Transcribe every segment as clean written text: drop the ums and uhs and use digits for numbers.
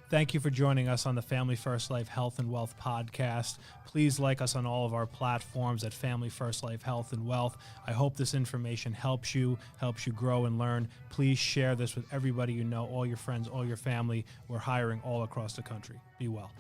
Thank you for joining us on the Family First Life Health and Wealth podcast. Please like us on all of our platforms at Family First Life Health and Wealth. I hope this information helps you grow and learn. Please share this with everybody you know, all your friends, all your family. We're hiring all across the country. Be well.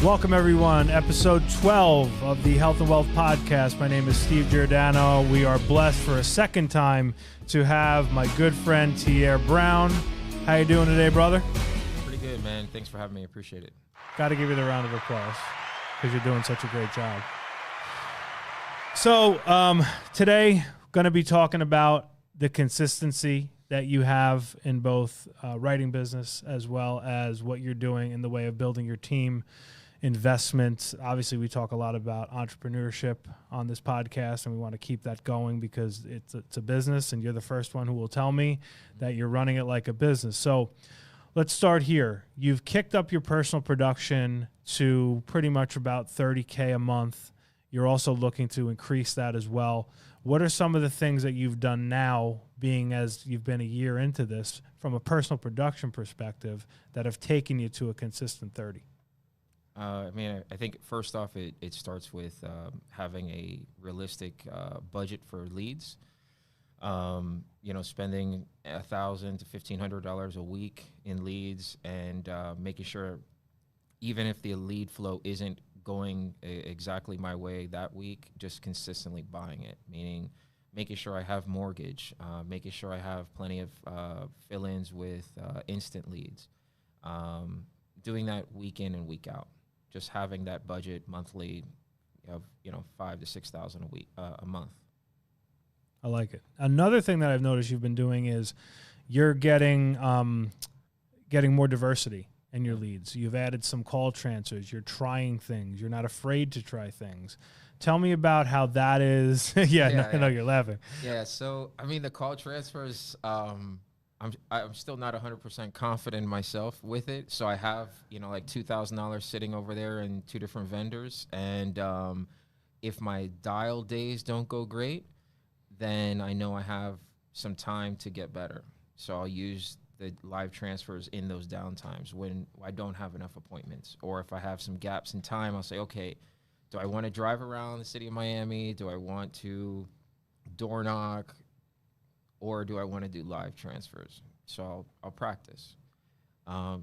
Welcome, everyone. Episode 12 of the Health and Wealth Podcast. My name is Steve Giordano. We are blessed for a second time to have my good friend, Tierre Browne. How you doing today, brother? Pretty good, man. Thanks for having me. I appreciate it. Got to give you the round of applause because you're doing such a great job. So today, going to be talking about the consistency that you have in both writing business as well as what you're doing in the way of building your team. Investments. Obviously, we talk a lot about entrepreneurship on this podcast, and we want to keep that going because it's a business, and you're the first one who will tell me that you're running it like a business. So let's start here. You've kicked up your personal production to pretty much about $30K a month. You're also looking to increase that as well. What are some of the things that you've done now, being as you've been a year into this, from a personal production perspective, that have taken you to a consistent 30? I think first off, it starts with having a realistic budget for leads. Spending $1,000 to $1,500 a week in leads, and making sure, even if the lead flow isn't going exactly my way that week, just consistently buying it. Meaning, making sure I have mortgage, making sure I have plenty of fill-ins with instant leads. Doing that week in and week out. Just having that budget monthly of $5,000 to $6,000 a week, a month. I like it. Another thing that I've noticed you've been doing is you're getting more diversity in your leads. You've added some call transfers. You're trying things. You're not afraid to try things. Tell me about how that is. I know you're laughing. Yeah. So the call transfers. I'm still not 100% confident in myself with it. So I have, like $2,000 sitting over there in two different vendors. And if my dial days don't go great, then I know I have some time to get better. So I'll use the live transfers in those downtimes when I don't have enough appointments. Or if I have some gaps in time, I'll say, okay, do I want to drive around the city of Miami? Do I want to door knock? Or do I want to do live transfers? So I'll practice.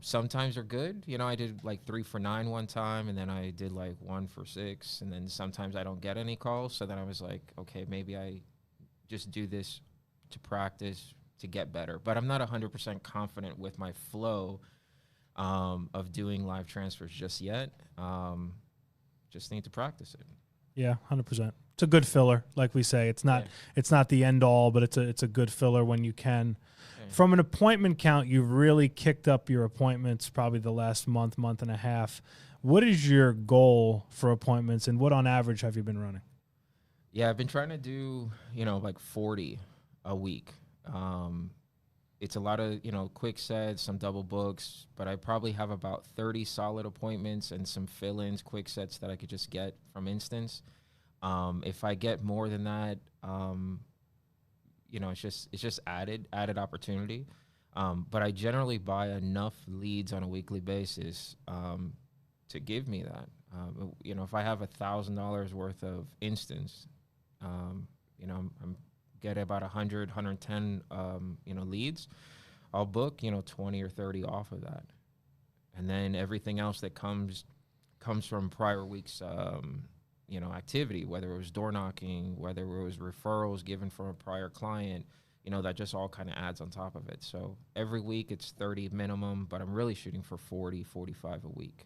Sometimes they're good. I did like 3 for 9 one time, and then I did like 1 for 6. And then sometimes I don't get any calls. So then I was like, okay, maybe I just do this to practice to get better. But I'm not 100% confident with my flow of doing live transfers just yet. Just need to practice it. Yeah, 100%. It's a good filler, like we say. It's not the end all, but it's a good filler when you can. Yeah. From an appointment count, you've really kicked up your appointments probably the last month and a half. What is your goal for appointments, and what on average have you been running? Yeah, I've been trying to do, like 40 a week. It's a lot of, quick sets, some double books, but I probably have about 30 solid appointments and some fill-ins, quick sets that I could just get from instance. If I get more than that, it's just added opportunity. But I generally buy enough leads on a weekly basis to give me that. If I have $1,000 worth of instance, I'm get about 100, 110, leads, I'll book, 20 or 30 off of that. And then everything else that comes from prior weeks, activity, whether it was door knocking, whether it was referrals given from a prior client, that just all kind of adds on top of it. So every week it's 30 minimum, but I'm really shooting for 40, 45 a week.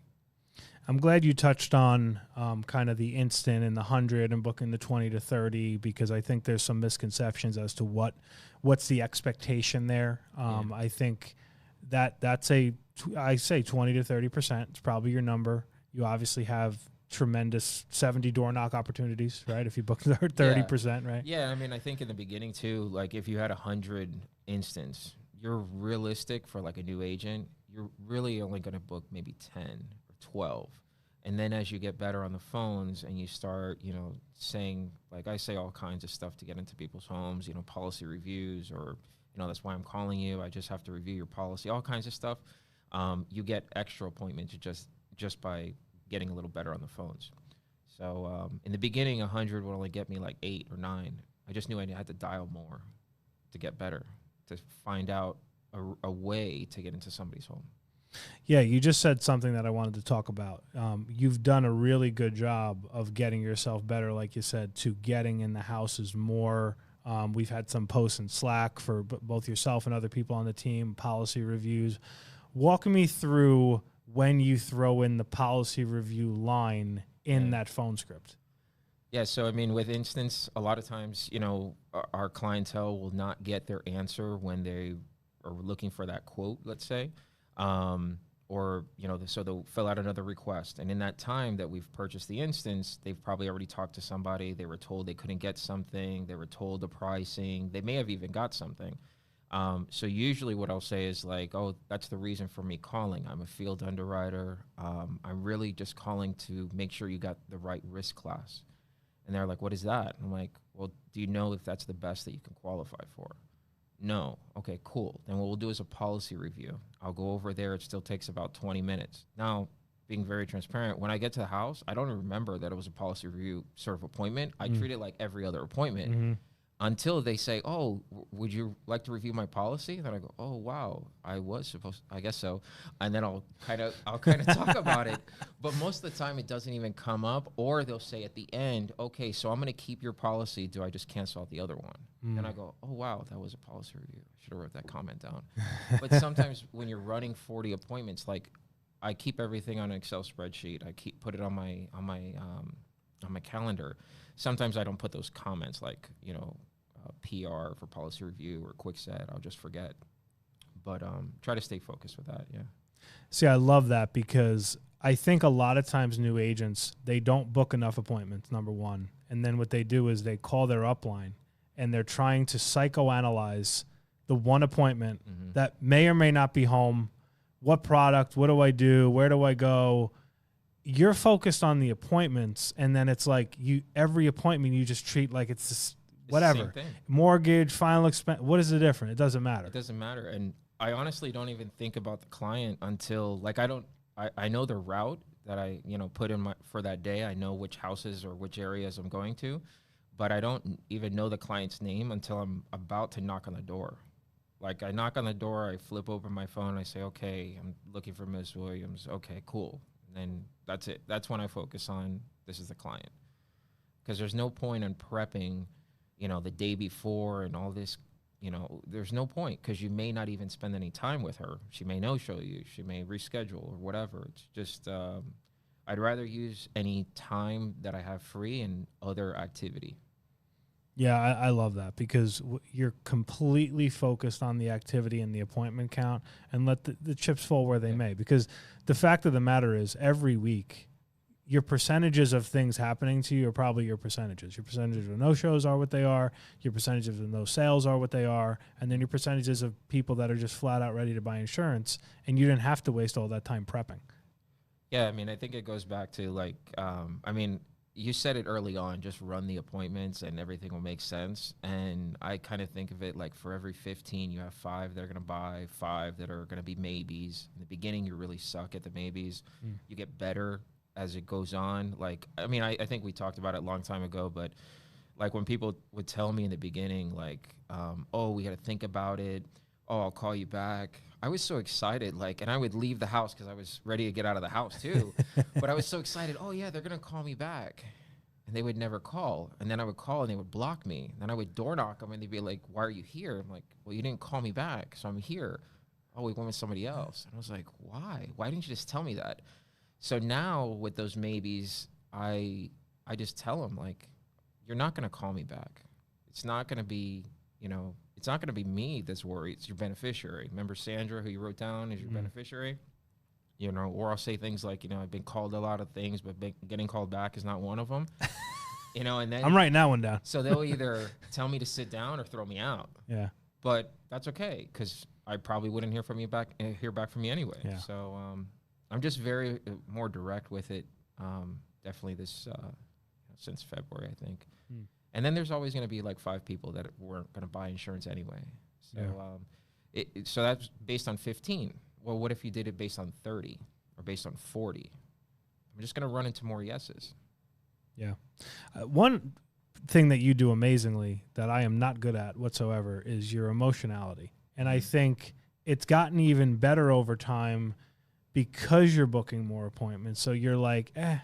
I'm glad you touched on kind of the instant and the 100 and booking the 20 to 30, because I think there's some misconceptions as to what's the expectation there. I think that's I say 20 to 30%. It's probably your number. You obviously have tremendous 70 door knock opportunities, right? If you book 30%, right? Yeah, I mean, I think in the beginning too, like if you had 100 instance, you're realistic for like a new agent. You're really only going to book maybe 10 or 12. And then as you get better on the phones and you start, saying, like I say all kinds of stuff to get into people's homes, policy reviews, or, that's why I'm calling you. I just have to review your policy, all kinds of stuff. You get extra appointments just by getting a little better on the phones. So in the beginning, 100 would only get me like 8 or 9. I just knew I had to dial more to get better, to find out a way to get into somebody's home. Yeah, you just said something that I wanted to talk about. You've done a really good job of getting yourself better, like you said, to getting in the houses more. We've had some posts in Slack for both yourself and other people on the team, policy reviews. Walk me through when you throw in the policy review line in that phone script. Yeah, so I mean, with instance, a lot of times, our clientele will not get their answer when they are looking for that quote, let's say. Or, so they'll fill out another request. And in that time that we've purchased the instance, they've probably already talked to somebody. They were told they couldn't get something. They were told the pricing. They may have even got something. So usually what I'll say is like, oh, that's the reason for me calling. I'm a field underwriter. I'm really just calling to make sure you got the right risk class. And they're like, what is that? I'm like, well, do you know if that's the best that you can qualify for? No. Okay, cool. Then what we'll do is a policy review. I'll go over there. It still takes about 20 minutes. Now, being very transparent, when I get to the house, I don't remember that it was a policy review sort of appointment. I treat it like every other appointment until they say, oh, would you like to review my policy? Then I go, oh, wow, I guess so. And then I'll kind of talk about it. But most of the time it doesn't even come up, or they'll say at the end, okay, so I'm going to keep your policy. Do I just cancel out the other one? And I go, oh, wow, that was a policy review. I should have wrote that comment down. But sometimes when you're running 40 appointments, like I keep everything on an Excel spreadsheet. I put it on my calendar. Sometimes I don't put those comments like, PR for policy review or quick set. I'll just forget. But try to stay focused with that, yeah. See, I love that, because I think a lot of times new agents, they don't book enough appointments, number one. And then what they do is they call their upline and they're trying to psychoanalyze the one appointment that may or may not be home. What product? What do I do? Where do I go? You're focused on the appointments, and then it's like every appointment you just treat like it's just whatever. Mortgage, final expense. What is the difference? It doesn't matter. It doesn't matter. And I honestly don't even think about the client until I know the route that I, put in for that day. I know which houses or which areas I'm going to, but I don't even know the client's name until I'm about to knock on the door. Like I knock on the door, I flip open my phone, I say, okay, I'm looking for Ms. Williams. Okay, cool. And then that's it. That's when I focus on, this is the client. Because there's no point in prepping, the day before and all this, there's no point, because you may not even spend any time with her. She may no-show you. She may reschedule or whatever. It's just, I'd rather use any time that I have free in other activity. Yeah, I love that, because you're completely focused on the activity and the appointment count, and let the chips fall where they may. Because the fact of the matter is, every week, your percentages of things happening to you are probably your percentages. Your percentages of no-shows are what they are. Your percentages of no sales are what they are. And then your percentages of people that are just flat out ready to buy insurance, and you didn't have to waste all that time prepping. Yeah, I mean, I think it goes back to like, you said it early on, just run the appointments and everything will make sense. And I kind of think of it like for every 15, you have 5 that are going to buy, 5 that are going to be maybes. In the beginning, you really suck at the maybes. You get better as it goes on. Like, I mean, I think we talked about it a long time ago, but like when people would tell me in the beginning, like, oh, we got to think about it. Oh, I'll call you back. I was so excited, like, and I would leave the house because I was ready to get out of the house too. But I was so excited. Oh yeah, they're going to call me back. And they would never call. And then I would call and they would block me. And then I would door knock them and they'd be like, why are you here? I'm like, well, you didn't call me back, so I'm here. Oh, we went with somebody else. And I was like, why? Why didn't you just tell me that? So now with those maybes, I just tell them, like, you're not going to call me back. It's not going to be, it's not going to be me that's worried. It's your beneficiary. Remember Sandra, who you wrote down as your beneficiary? Or I'll say things like, I've been called a lot of things, but getting called back is not one of them. And then I'm writing that one down. So they'll either tell me to sit down or throw me out. Yeah. But that's okay, because I probably wouldn't hear back from you anyway. Yeah. So I'm just very more direct with it. Definitely this since February, I think. And then there's always going to be like 5 people that weren't going to buy insurance anyway. So so that's based on 15. Well, what if you did it based on 30 or based on 40? I'm just going to run into more yeses. Yeah. One thing that you do amazingly that I am not good at whatsoever is your emotionality. And I think it's gotten even better over time because you're booking more appointments. So you're like, yeah,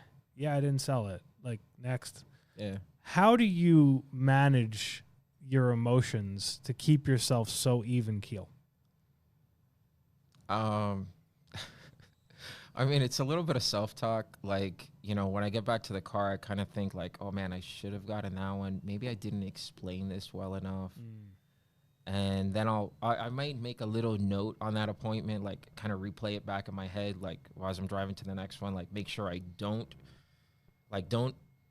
I didn't sell it. Like, next. Yeah. How do you manage your emotions to keep yourself so even keel? I mean, it's a little bit of self-talk. Like, when I get back to the car, I kind of think like, oh man, I should have gotten that one. Maybe I didn't explain this well enough. And then I might make a little note on that appointment, like kind of replay it back in my head, like as I'm driving to the next one, like make sure I don't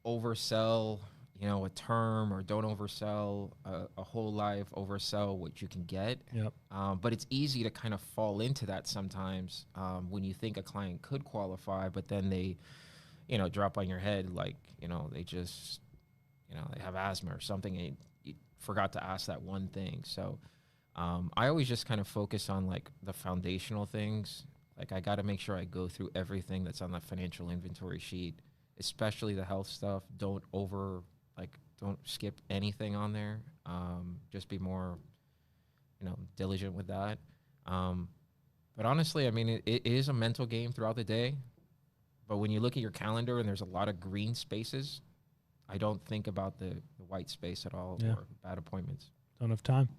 oversell, a term, or don't oversell a whole life, oversell what you can get. Yep. But it's easy to kind of fall into that sometimes when you think a client could qualify, but then they, drop on your head like, they just, they have asthma or something, and you forgot to ask that one thing. So I always just kind of focus on like the foundational things. Like I got to make sure I go through everything that's on the financial inventory sheet, especially the health stuff. Don't skip anything on there. Just be more, diligent with that. But honestly, I mean, it is a mental game throughout the day. But when you look at your calendar and there's a lot of green spaces, I don't think about the white space at all, or bad appointments. Don't have time.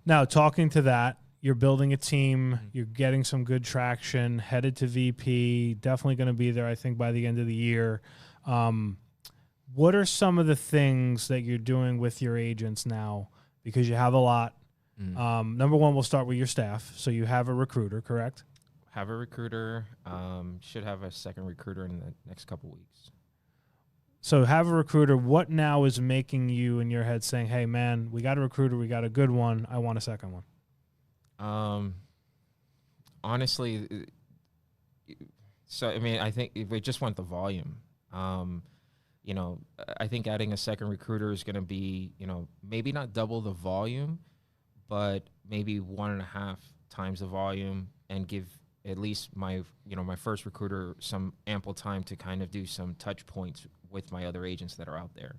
Now, talking to that, you're building a team, you're getting some good traction, headed to VP, definitely going to be there, I think, by the end of the year. What are some of the things that you're doing with your agents now? Because you have a lot. Number one, we'll start with your staff. So you have a recruiter, correct? Have a recruiter. Should have a second recruiter in the next couple weeks. So have a recruiter. What now is making you in your head saying, hey, man, we got a recruiter, we got a good one, I want a second one? Honestly, so, I mean, I think we just want the volume. I think adding a second recruiter is going to be, maybe not double the volume, but maybe 1.5 times the volume, and give at least my first recruiter some ample time to kind of do some touch points with my other agents that are out there.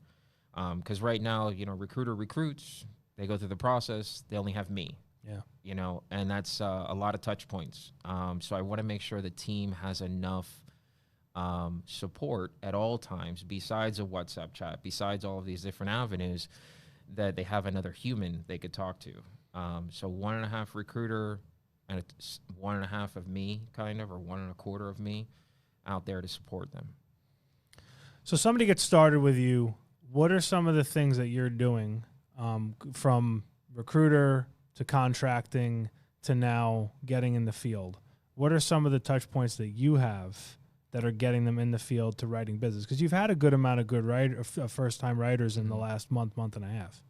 Because right now, recruiter recruits, they go through the process, they only have me. Yeah. And that's a lot of touch points. So I want to make sure the team has enough support at all times, besides a WhatsApp chat, besides all of these different avenues, that they have another human they could talk to. So 1.5 recruiter and 1.5 of me, kind of, or 1.25 of me out there to support them. So somebody gets started with you. What are some of the things that you're doing from recruiter to contracting to now getting in the field? What are some of the touch points that you have that are getting them in the field to writing business? Because you've had a good amount of good first-time writers in the last month and a half.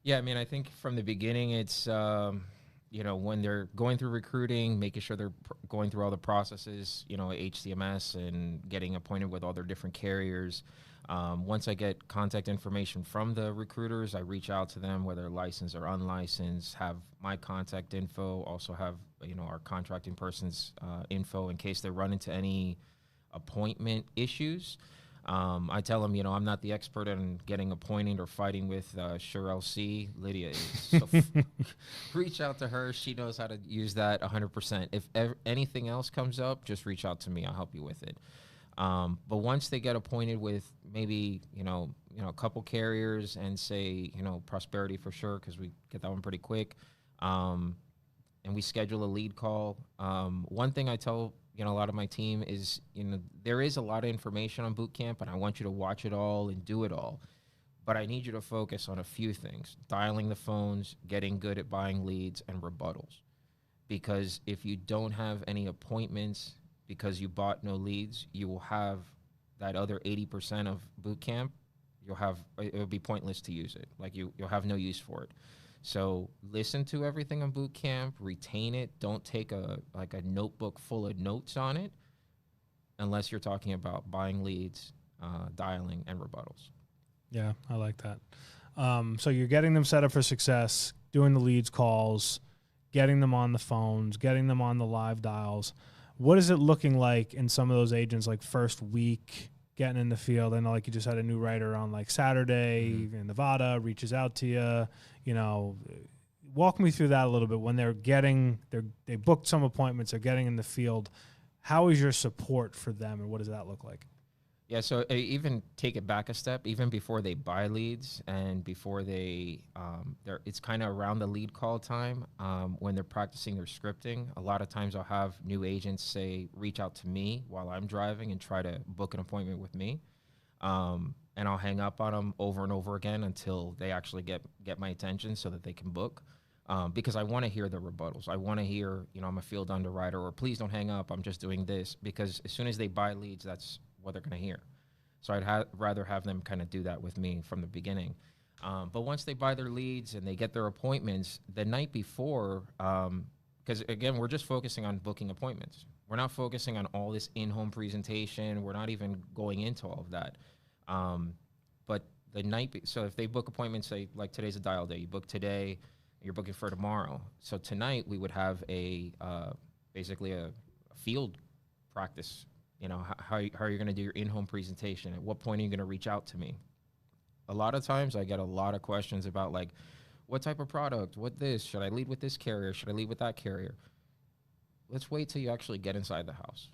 Yeah, I mean, I think from the beginning, it's, when they're going through recruiting, making sure they're going through all the processes, HCMS, and getting appointed with all their different carriers. Once I get contact information from the recruiters, I reach out to them, whether licensed or unlicensed, have my contact info, also have, our contracting person's info in case they run into any appointment issues. I tell them, I'm not the expert in getting appointed or fighting with Sure LC. Lydia is. So reach out to her. She knows how to use that 100%. If anything else comes up, just reach out to me. I'll help you with it. But once they get appointed with maybe, a couple carriers and say, Prosperity for sure, because we get that one pretty quick, and we schedule a lead call. One thing I tell, a lot of my team is, there is a lot of information on boot camp, and I want you to watch it all and do it all. But I need you to focus on a few things: dialing the phones, getting good at buying leads, and rebuttals. Because if you don't have any appointments because you bought no leads, you will have that other 80% of boot camp. It'll be pointless to use it. Like you'll have no use for it. So listen to everything on boot camp, retain it. Don't take a notebook full of notes on it, unless you're talking about buying leads, dialing, and rebuttals. Yeah, I like that. So you're getting them set up for success, doing the leads calls, getting them on the phones, getting them on the live dials. What is it looking like in some of those agents, like first week getting in the field? I know like you just had a new writer on like Saturday in Nevada, reaches out to you, walk me through that a little bit. When they booked some appointments, they're getting in the field. How is your support for them, and what does that look like? Yeah, so even take it back a step, even before they buy leads and before it's kind of around the lead call time when they're practicing their scripting. A lot of times I'll have new agents reach out to me while I'm driving and try to book an appointment with me. And I'll hang up on them over and over again until they actually get my attention so that they can book. Because I want to hear the rebuttals. I want to hear, I'm a field underwriter, or please don't hang up, I'm just doing this. Because as soon as they buy leads, that's what they're going to hear. So I'd rather have them kind of do that with me from the beginning. But once they buy their leads and they get their appointments, the night before, because again, we're just focusing on booking appointments. We're not focusing on all this in-home presentation. We're not even going into all of that. But the night, so if they book appointments, say like today's a dial day, you book today, you're booking for tomorrow. So tonight we would have basically a field practice. How are you going to do your in-home presentation? At what point are you going to reach out to me? A lot of times I get a lot of questions about like, what type of product, should I lead with this carrier? Should I lead with that carrier? Let's wait till you actually get inside the house.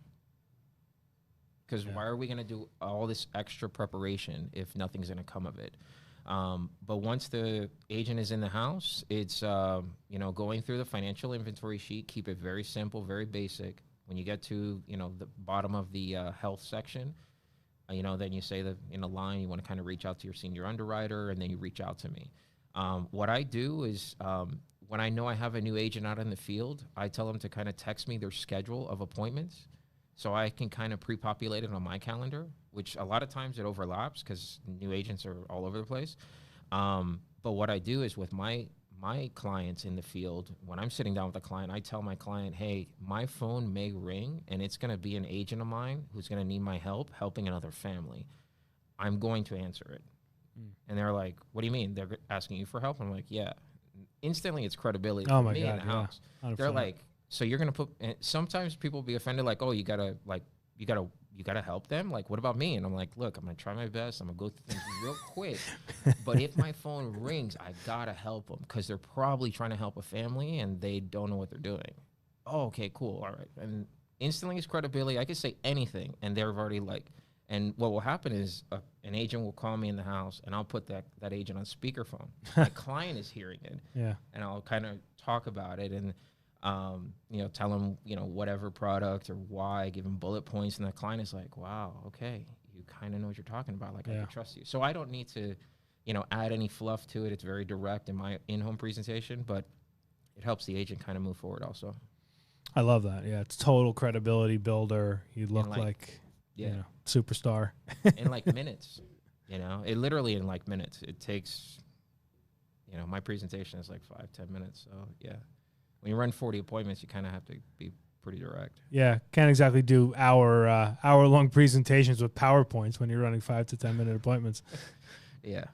Because why are we going to do all this extra preparation if nothing's going to come of it? But once the agent is in the house, it's, going through the financial inventory sheet, keep it very simple, very basic. When you get to, the bottom of the health section, then you say that in a line, you want to kind of reach out to your senior underwriter, and then you reach out to me. What I do is when I know I have a new agent out in the field, I tell them to kind of text me their schedule of appointments so I can kind of pre-populate it on my calendar, which a lot of times it overlaps because new agents are all over the place. But what I do is with my clients in the field, when I'm sitting down with a client, I tell my client, hey, my phone may ring and it's going to be an agent of mine who's going to need my help helping another family. I'm going to answer it. And they're like, what do you mean? They're asking you for help? I'm like, yeah. Instantly, it's credibility for me in the house. 100%. They're like, so you're going to put, sometimes people be offended, like, oh, you got to help them. Like, what about me? And I'm like, look, I'm going to try my best. I'm going to go through things real quick. But if my phone rings, I got to help them because they're probably trying to help a family and they don't know what they're doing. Oh, okay, cool. All right. And instantly it's credibility. I could say anything and they're already like, and what will happen is an agent will call me in the house and I'll put that agent on speakerphone. My client is hearing it. Yeah. And I'll kind of talk about it and, tell them, whatever product or why, give them bullet points. And the client is like, wow, okay, you kind of know what you're talking about. Like, I can trust you. So I don't need to, add any fluff to it. It's very direct in my in-home presentation, but it helps the agent kind of move forward also. I love that. Yeah. It's total credibility builder. You look like superstar. In like minutes, it literally in like minutes. It takes, my presentation is like 5-10 minutes. So yeah. When you run 40 appointments, you kind of have to be pretty direct. Yeah, can't exactly do hour-long presentations with PowerPoints when you're running 5 to 10 minute appointments. Yeah.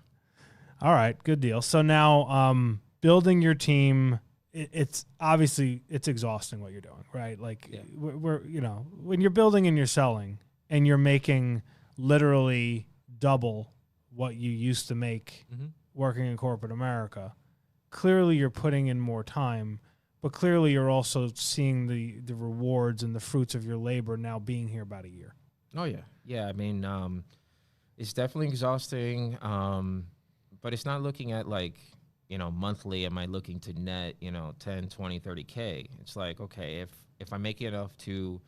All right, good deal. So now building your team, it's obviously it's exhausting what you're doing, right? Like we're when you're building and you're selling and you're making literally double what you used to make working in corporate America, clearly you're putting in more time. But clearly you're also seeing the rewards and the fruits of your labor now being here about a year. Oh, yeah. Yeah, I mean, it's definitely exhausting, but it's not looking at like, monthly am I looking to net, 10, 20, 30K. It's like, okay, if I'm making enough to,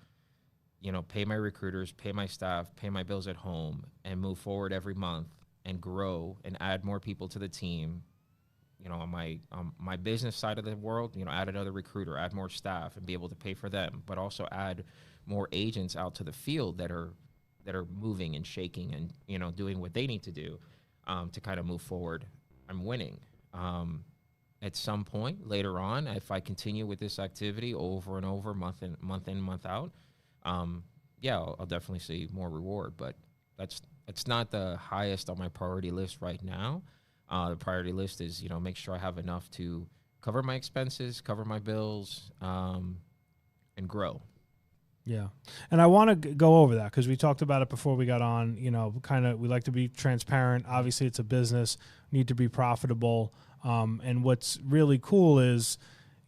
pay my recruiters, pay my staff, pay my bills at home, and move forward every month and grow and add more people to the team. On my business side of the world, add another recruiter, add more staff, and be able to pay for them, but also add more agents out to the field that are moving and shaking and doing what they need to do to kind of move forward. I'm winning. At some point later on, if I continue with this activity over and over, month in, month out, I'll definitely see more reward. But it's not the highest on my priority list right now. The priority list is, make sure I have enough to cover my expenses, cover my bills, and grow. Yeah. And I want to go over that because we talked about it before we got on, we like to be transparent. Obviously, it's a business, need to be profitable. And what's really cool is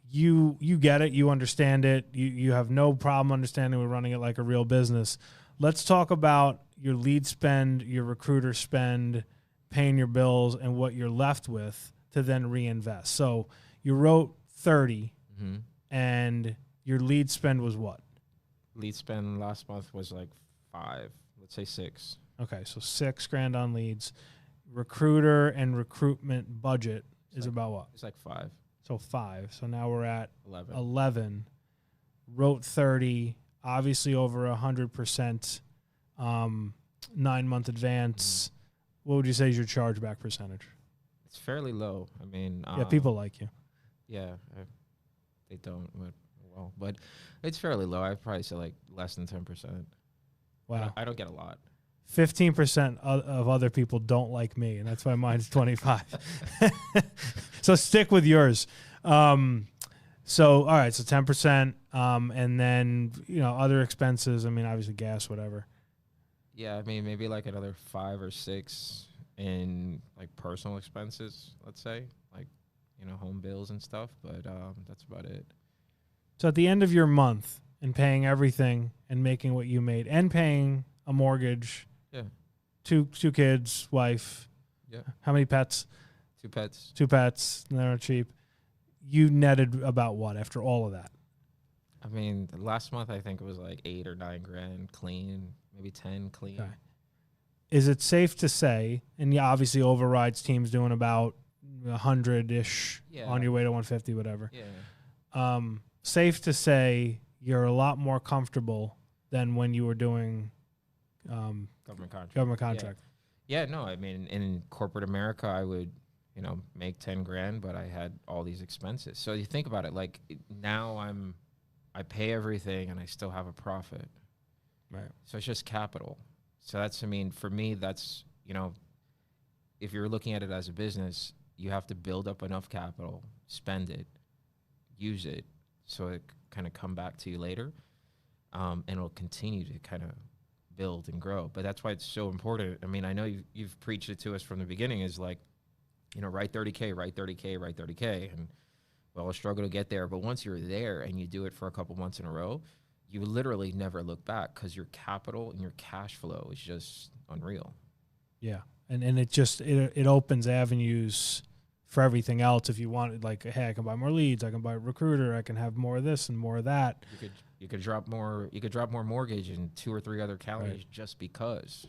you get it, you understand it, you have no problem understanding we're running it like a real business. Let's talk about your lead spend, your recruiter spend, paying your bills, and what you're left with to then reinvest. So you wrote 30, and your lead spend was what? Lead spend last month was like 5, let's say 6. Okay, so $6,000 on leads. Recruiter and recruitment budget is about what? It's like 5. So 5. So now we're at 11. 11. Wrote 30, obviously over 100%, 9-month advance. What would you say is your chargeback percentage? It's fairly low. I mean, people like you. Yeah, they don't. But it's fairly low. I'd probably say like less than 10%. Wow. I don't get a lot. 15% of other people don't like me, and that's why mine's 25. So stick with yours. All right, so 10%, and then other expenses. I mean, obviously gas, whatever. Yeah, I mean maybe like another 5 or 6 in like personal expenses. Let's say like home bills and stuff. But that's about it. So at the end of your month, and paying everything, and making what you made, and paying a mortgage. Yeah. Two kids, wife. Yeah. How many pets? 2 pets. 2 pets. They're not cheap. You netted about what after all of that? I mean, last month I think it was like 8 or 9 grand clean, maybe 10 clean. Okay. Is it safe to say, and obviously overrides teams doing about 100-ish on your way to 150, whatever. Yeah. Safe to say you're a lot more comfortable than when you were doing government contract. Yeah, no, I mean, in corporate America, I would, make 10 grand, but I had all these expenses. So you think about it, like now I pay everything and I still have a profit. Right. So it's just capital. So that's, I mean, for me, that's, if you're looking at it as a business, you have to build up enough capital, spend it, use it, so it kind of come back to you later. And it'll continue to kind of build and grow. But that's why it's so important. I mean, I know you've preached it to us from the beginning, is like, write 30K, write 30K, write 30K. And well, I'll struggle to get there. But once you're there and you do it for a couple months in a row, you literally never look back because your capital and your cash flow is just unreal. Yeah. And it just, it opens avenues for everything else. If you want, like, hey, I can buy more leads, I can buy a recruiter, I can have more of this and more of that. You could drop more mortgage in 2 or 3 other counties, right, just because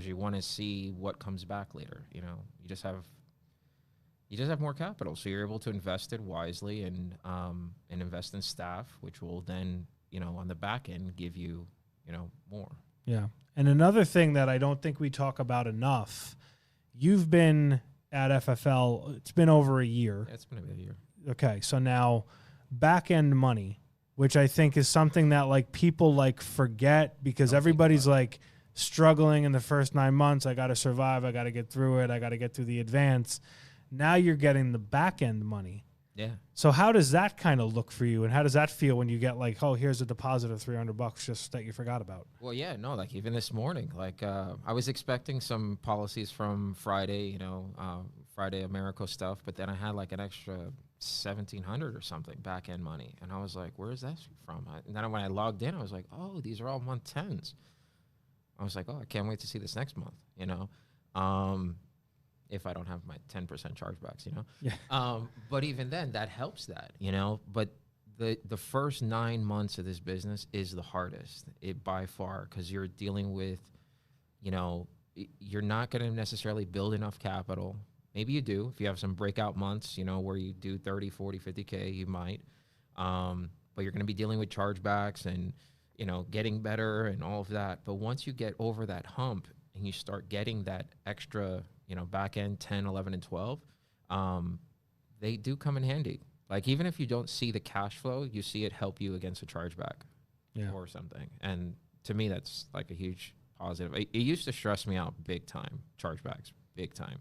you want to see what comes back later. You just have more capital, so you're able to invest it wisely and invest in staff, which will then, on the back end give you, more. Yeah. And another thing that I don't think we talk about enough, you've been at FFL, it's been over a year. Yeah, it's been about a year. Okay. So now back end money, which I think is something that like people like forget because everybody's like struggling in the first 9 months. I got to survive. I got to get through it. I got to get through the advance. Now you're getting the back end money. Yeah. So how does that kind of look for you? And how does that feel when you get like, oh, here's a deposit of $300 just that you forgot about? Well, yeah, no, like even this morning, like I was expecting some policies from Friday, Friday Americo stuff, but then I had like an extra $1,700 or something back end money. And I was like, where is that from? And then when I logged in, I was like, oh, these are all month 10s. I was like, oh, I can't wait to see this next month, if I don't have my 10% chargebacks, Yeah. But even then, that helps that, But the first 9 months of this business is the hardest, it by far, because you're dealing with, you're not going to necessarily build enough capital. Maybe you do. If you have some breakout months, where you do 30, 40, 50K, you might. But you're going to be dealing with chargebacks and, getting better and all of that. But once you get over that hump and you start getting that extra, back end 10, 11, and 12, they do come in handy. Like, even if you don't see the cash flow, you see it help you against a chargeback or something. And to me, that's like a huge positive. It used to stress me out big time, chargebacks, big time.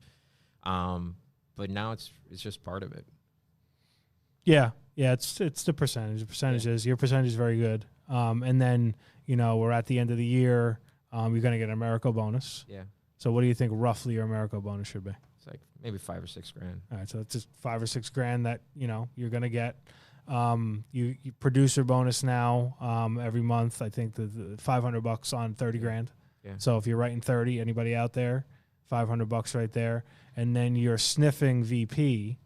But now it's just part of it. Yeah. Yeah. It's the percentage. The percentage is, your percentage is very good. And then, we're at the end of the year. You're going to get an Americo bonus. Yeah. So what do you think roughly your Americo bonus should be? It's like maybe $5 or $6 grand. All right. So it's just $5 or $6 grand that, you're going to get. You producer bonus now, every month. I think the $500 on 30 grand. Yeah. So if you're writing 30, anybody out there, $500 right there. And then you're sniffing VP.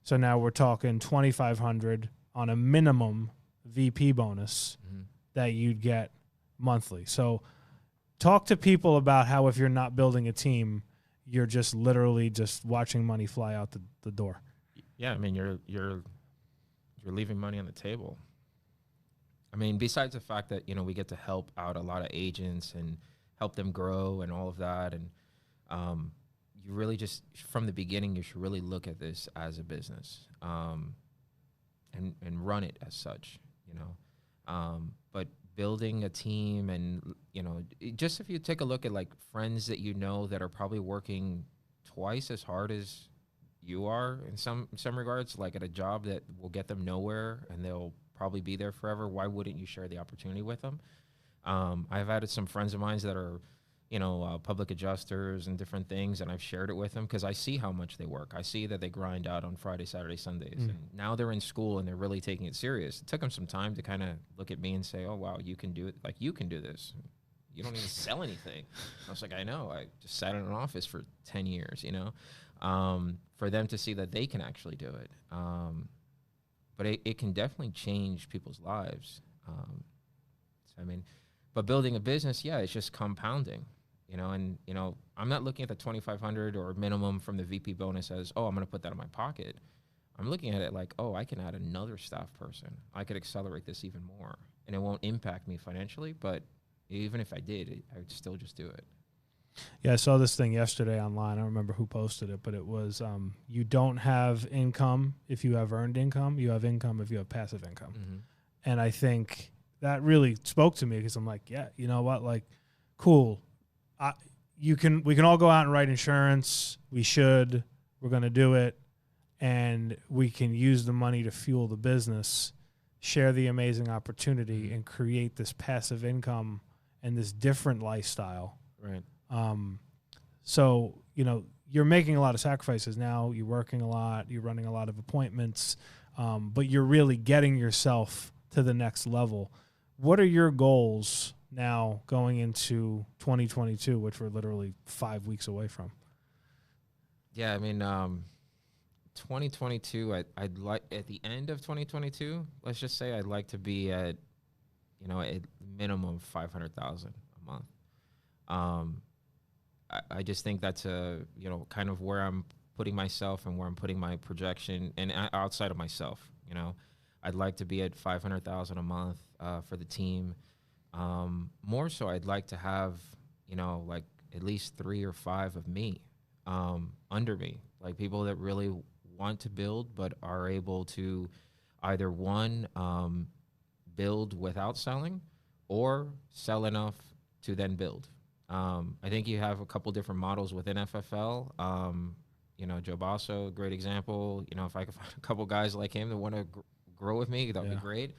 So now we're talking 2,500 on a minimum VP bonus that you'd get monthly. So talk to people about how, if you're not building a team, you're just literally just watching money fly out the door. Yeah. I mean, you're leaving money on the table. I mean, besides the fact that, we get to help out a lot of agents and help them grow and all of that. And, you really just, from the beginning, you should really look at this as a business, and run it as such, but building a team and, just if you take a look at like friends that that are probably working twice as hard as you are in some regards, like at a job that will get them nowhere and they'll probably be there forever, why wouldn't you share the opportunity with them? I've had some friends of mine that are, public adjusters and different things, and I've shared it with them because I see how much they work. I see that they grind out on Friday, Saturday, Sundays, and now they're in school and they're really taking it serious. It took them some time to kind of look at me and say, oh, wow, you can do it. Like, you can do this. You don't even sell anything. I was like, I know. I just sat in an office for 10 years, for them to see that they can actually do it. But it can definitely change people's lives. But building a business, it's just compounding, and, I'm not looking at the 2,500 or minimum from the VP bonus as, oh, I'm going to put that in my pocket. I'm looking at it like, oh, I can add another staff person. I could accelerate this even more, and it won't impact me financially. But even if I did, I would still just do it. Yeah, I saw this thing yesterday online. I don't remember who posted it, but it was, you don't have income if you have earned income. You have income if you have passive income. And I think that really spoke to me, because I'm like, yeah, you know what? Like, cool. We can all go out and write insurance. We're going to do it. And we can use the money to fuel the business, share the amazing opportunity, and create this passive income and this different lifestyle. Right. So, you're making a lot of sacrifices now. You're working a lot. You're running a lot of appointments. But you're really getting yourself to the next level. What are your goals now going into 2022, which we're literally 5 weeks away from? Yeah, I mean, 2022, I'd like, at the end of 2022, let's just say I'd like to be at, a minimum of 500,000 a month. I just think that's kind of where I'm putting myself and where I'm putting my projection, and outside of myself, I'd like to be at 500,000 a month for the team. More so, I'd like to have, like at least 3 or 5 of me under me, like people that really want to build but are able to either build without selling, or sell enough to then build. I think you have a couple different models within FFL. Joe Basso, great example. If I could find a couple guys like him that want to grow with me, that would be great.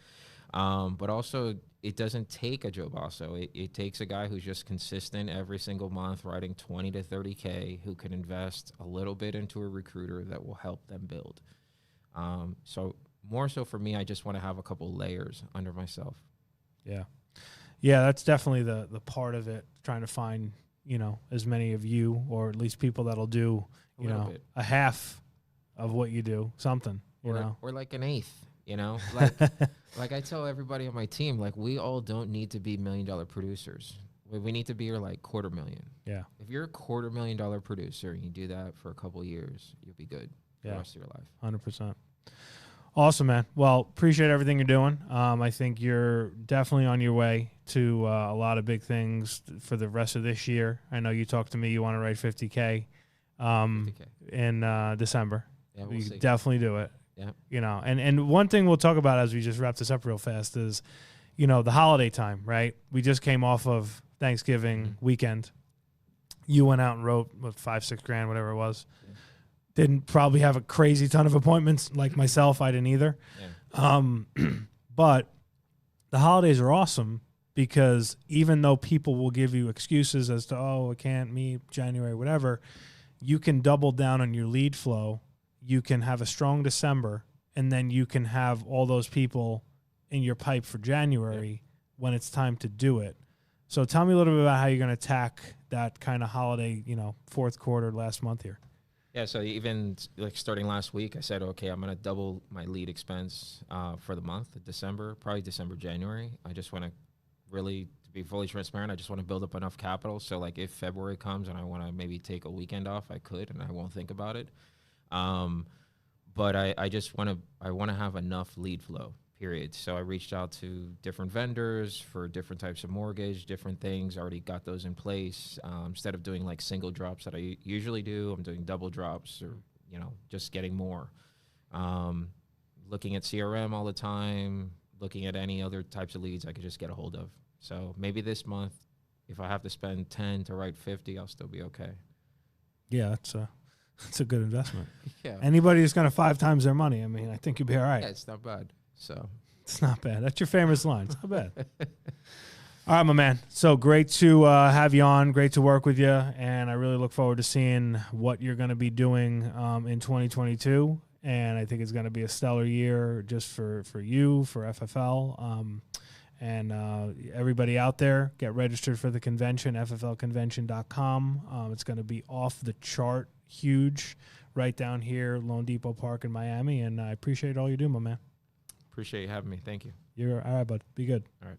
But also, it doesn't take a Joe Basso. It takes a guy who's just consistent every single month, writing 20 to 30K, who can invest a little bit into a recruiter that will help them build. So more so for me, I just want to have a couple layers under myself. Yeah. Yeah, that's definitely the part of it, trying to find, as many of you, or at least people that'll do, a half of what you do, something, or like an eighth. You know, like I tell everybody on my team, like we all don't need to be $1 million producers. We need to be like $250,000. Yeah. If you're a $250,000 producer and you do that for a couple of years, you'll be good for the rest of your life. 100%. Awesome, man. Well, appreciate everything you're doing. I think you're definitely on your way to a lot of big things for the rest of this year. I know you talked to me. You want to write 50K, 50K. In December. Yeah, we'll You see. definitely do it. Yeah. You know, and one thing we'll talk about as we just wrap this up real fast is, you know, the holiday time, right? We just came off of Thanksgiving weekend. You went out and wrote, what, $5-6 grand, whatever it was. Yeah. Didn't probably have a crazy ton of appointments like myself. I didn't either. Yeah. But the holidays are awesome because even though people will give you excuses as to, oh, I can't meet January, whatever, you can double down on your lead flow. You can have a strong December, and then you can have all those people in your pipe for January when it's time to do it. So tell me a little bit about how you're going to attack that kind of holiday, you know, fourth quarter, last month here. Yeah, so even like starting last week, I said, okay, I'm going to double my lead expense for the month of December, probably December, January. I just want to really, to be fully transparent, I just want to build up enough capital. So like if February comes and I want to maybe take a weekend off, I could, and I won't think about it. But I just want to have enough lead flow, period. So I reached out to different vendors for different types of mortgage, different things. I already got those in place. Instead of doing like single drops that I usually do, I'm doing double drops, or, you know, just getting more. Looking at CRM all the time, looking at any other types of leads I could just get a hold of. So maybe this month, if I have to spend 10 to write 50, I'll still be okay. Yeah, that's a good investment. Yeah. Anybody who's going to 5 times their money, I mean, I think you'll be all right. Yeah, it's not bad. So it's not bad. That's your famous line. It's not bad. All right, my man. So great to have you on. Great to work with you. And I really look forward to seeing what you're going to be doing in 2022. And I think it's going to be a stellar year just for you, for FFL. And everybody out there, get registered for the convention, fflconvention.com. It's going to be off the chart, huge, right down here, Lone Depot Park in Miami. And I appreciate all you do, my man. Appreciate you having me. Thank you. You're all right, bud. Be good. All right.